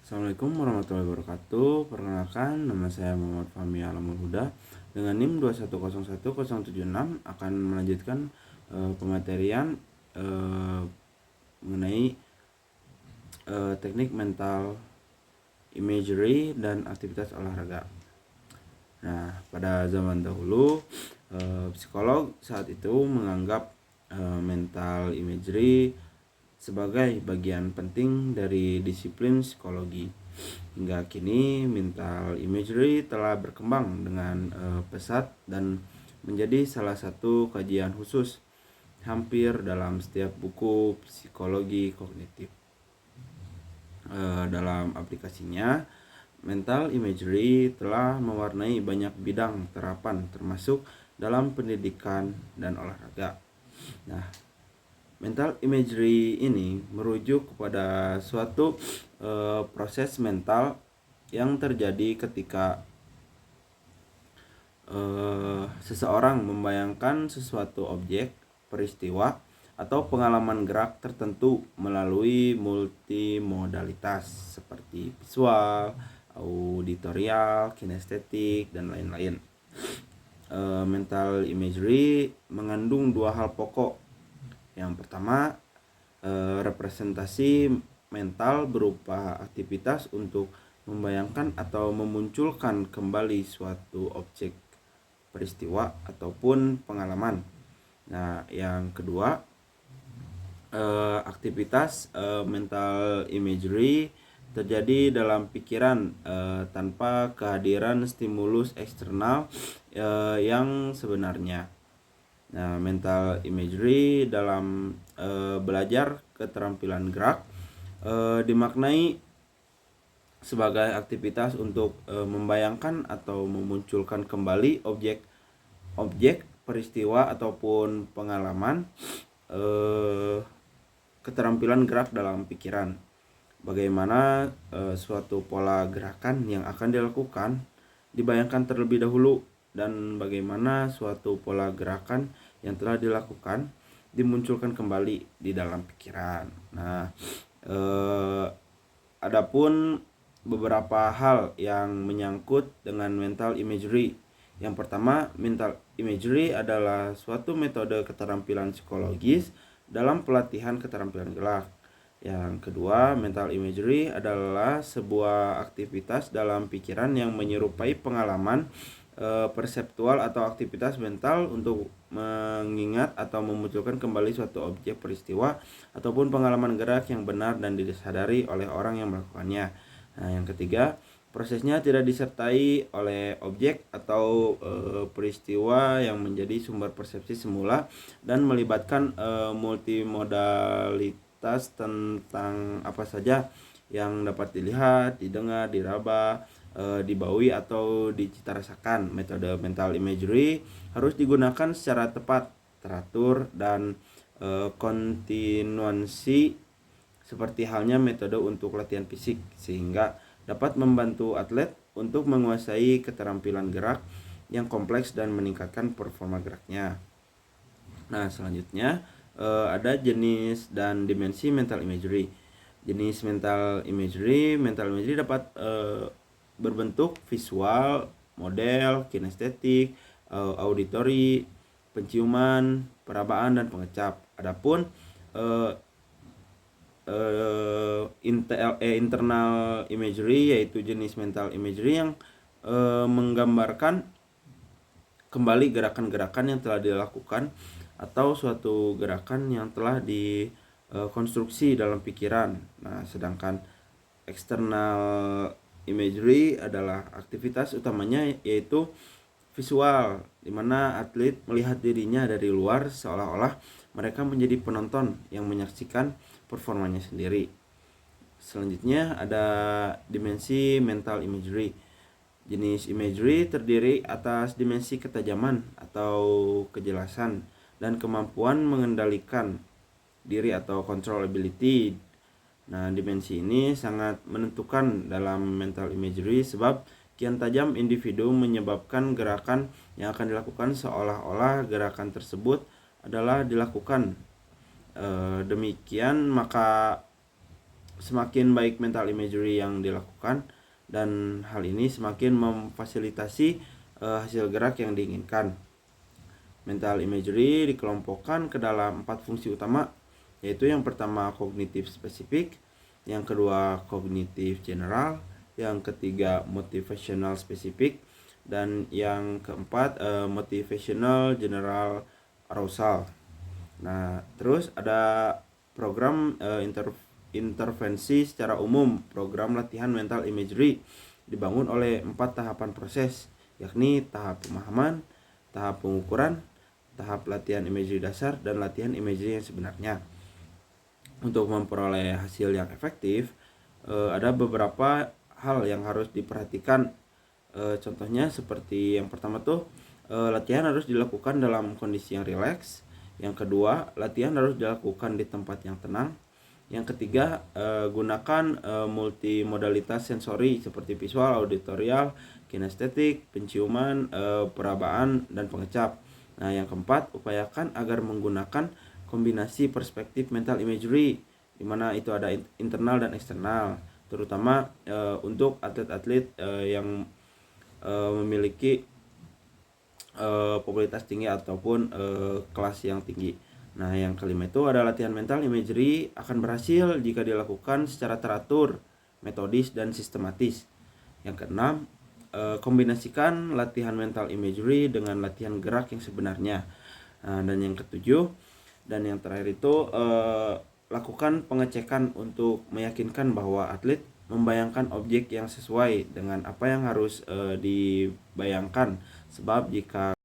Assalamualaikum warahmatullahi wabarakatuh. Perkenalkan, nama saya Muhammad Fahmi Alamul Huda dengan NIM 2101076 akan melanjutkan pematerian mengenai teknik mental imagery dan aktivitas olahraga. Nah, pada zaman dahulu psikolog saat itu menganggap mental imagery sebagai bagian penting dari disiplin psikologi. Hingga kini mental imagery telah berkembang dengan pesat dan menjadi salah satu kajian khusus hampir dalam setiap buku psikologi kognitif. Dalam aplikasinya, mental imagery telah mewarnai banyak bidang terapan termasuk dalam pendidikan dan olahraga. Nah, mental imagery ini merujuk kepada suatu proses mental yang terjadi ketika seseorang membayangkan sesuatu objek, peristiwa, atau pengalaman gerak tertentu melalui multimodalitas seperti visual, auditorial, kinestetik, dan lain-lain. Mental imagery mengandung dua hal pokok. Yang pertama, representasi mental berupa aktivitas untuk membayangkan atau memunculkan kembali suatu objek, peristiwa, ataupun pengalaman. Nah, yang kedua, aktivitas mental imagery terjadi dalam pikiran tanpa kehadiran stimulus eksternal yang sebenarnya. Nah, mental imagery dalam belajar keterampilan gerak dimaknai sebagai aktivitas untuk membayangkan atau memunculkan kembali objek, peristiwa ataupun pengalaman, keterampilan gerak dalam pikiran. Bagaimana suatu pola gerakan yang akan dilakukan dibayangkan terlebih dahulu, dan bagaimana suatu pola gerakan yang telah dilakukan dimunculkan kembali di dalam pikiran. Nah, adapun beberapa hal yang menyangkut dengan mental imagery. Yang pertama, mental imagery adalah suatu metode keterampilan psikologis dalam pelatihan keterampilan gerak. Yang kedua, mental imagery adalah sebuah aktivitas dalam pikiran yang menyerupai pengalaman perseptual atau aktivitas mental untuk mengingat atau memunculkan kembali suatu objek, peristiwa, ataupun pengalaman gerak yang benar dan disadari oleh orang yang melakukannya. Nah, yang ketiga, prosesnya tidak disertai oleh objek atau peristiwa yang menjadi sumber persepsi semula dan melibatkan multimodalitas tentang apa saja yang dapat dilihat, didengar, diraba, dibaui atau dicita rasakan. Metode mental imagery harus digunakan secara tepat, teratur, dan kontinuansi seperti halnya metode untuk latihan fisik, sehingga dapat membantu atlet untuk menguasai keterampilan gerak yang kompleks dan meningkatkan performa geraknya. Nah, selanjutnya ada jenis dan dimensi mental imagery. Jenis mental imagery dapat berbentuk visual, model, kinestetik, auditori, penciuman, perabaan, dan pengecap. Adapun internal imagery yaitu jenis mental imagery yang menggambarkan kembali gerakan-gerakan yang telah dilakukan atau suatu gerakan yang telah dikonstruksi dalam pikiran. Nah, sedangkan external imagery adalah aktivitas utamanya yaitu visual, di mana atlet melihat dirinya dari luar seolah-olah mereka menjadi penonton yang menyaksikan performanya sendiri. Selanjutnya ada dimensi mental imagery. Jenis imagery terdiri atas dimensi ketajaman atau kejelasan dan kemampuan mengendalikan diri atau controllability. Nah, dimensi ini sangat menentukan dalam mental imagery sebab kian tajam individu menyebabkan gerakan yang akan dilakukan seolah-olah gerakan tersebut adalah dilakukan. Demikian maka semakin baik mental imagery yang dilakukan, dan hal ini semakin memfasilitasi hasil gerak yang diinginkan. Mental imagery dikelompokkan ke dalam 4 fungsi utama, yaitu yang pertama kognitif spesifik, yang kedua kognitif general, yang ketiga motivational spesifik, dan yang keempat motivational general arousal. Nah, terus ada program intervensi secara umum. Program latihan mental imagery dibangun oleh 4 tahapan proses, yakni tahap pemahaman, tahap pengukuran, tahap latihan imagery dasar, dan latihan imagery yang sebenarnya. Untuk memperoleh hasil yang efektif, ada beberapa hal yang harus diperhatikan. Contohnya seperti yang pertama tuh, latihan harus dilakukan dalam kondisi yang rileks. Yang kedua, latihan harus dilakukan di tempat yang tenang. Yang ketiga, gunakan multimodalitas sensori seperti visual, auditorial, kinestetik, penciuman, perabaan, dan pengecap. Nah, yang keempat, upayakan agar menggunakan kombinasi perspektif mental imagery, di mana itu ada internal dan eksternal, terutama untuk atlet-atlet yang memiliki popularitas tinggi ataupun kelas yang tinggi. Nah, yang kelima itu ada latihan mental imagery akan berhasil jika dilakukan secara teratur, metodis, dan sistematis. Yang keenam, kombinasikan latihan mental imagery dengan latihan gerak yang sebenarnya. Nah, dan yang ketujuh dan yang terakhir itu lakukan pengecekan untuk meyakinkan bahwa atlet membayangkan objek yang sesuai dengan apa yang harus dibayangkan. Sebab jika